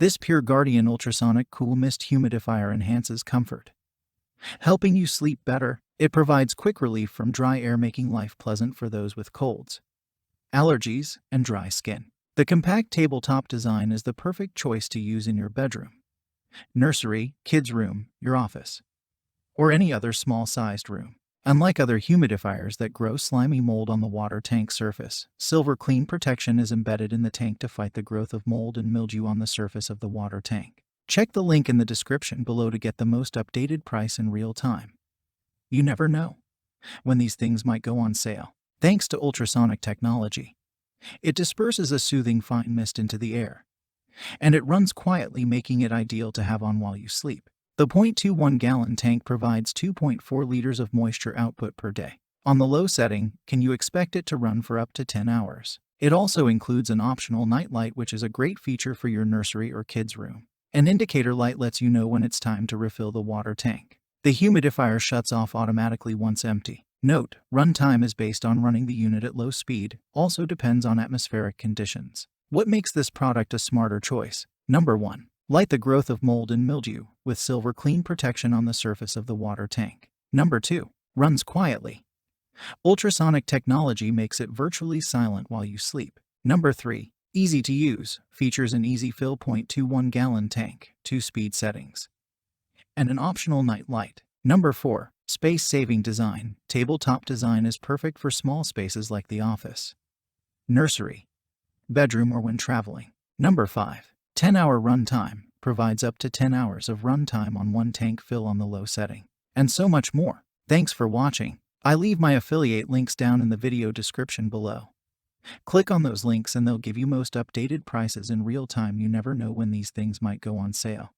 This PureGuardian Ultrasonic Cool Mist Humidifier enhances comfort, helping you sleep better. It provides quick relief from dry air, making life pleasant for those with colds, allergies, and dry skin. The compact tabletop design is the perfect choice to use in your bedroom, nursery, kids' room, your office, or any other small-sized room. Unlike other humidifiers that grow slimy mold on the water tank surface, Silver Clean protection is embedded in the tank to fight the growth of mold and mildew on the surface of the water tank. Check the link in the description below to get the most updated price in real time. You never know when these things might go on sale. Thanks to ultrasonic technology, it disperses a soothing fine mist into the air, and it runs quietly, making it ideal to have on while you sleep. The 0.21-gallon tank provides 2.4 liters of moisture output per day. On the low setting, can you expect it to run for up to 10 hours? It also includes an optional night light, which is a great feature for your nursery or kids' room. An indicator light lets you know when it's time to refill the water tank. The humidifier shuts off automatically once empty. Note: runtime is based on running the unit at low speed, also depends on atmospheric conditions. What makes this product a smarter choice? Number 1. Light the growth of mold and mildew with Silver Clean protection on the surface of the water tank. Number 2. Runs quietly. Ultrasonic technology makes it virtually silent while you sleep. Number 3. Easy to use. Features an easy fill 0.21-gallon tank, 2-speed settings, and an optional night light. Number 4. Space-saving design. Tabletop design is perfect for small spaces like the office, nursery, bedroom, or when traveling. Number 5. 10-hour runtime. Provides up to 10 hours of runtime on one tank fill on the low setting. And so much more. Thanks for watching. I leave my affiliate links down in the video description below. Click on those links and they'll give you most updated prices in real time. You never know when these things might go on sale.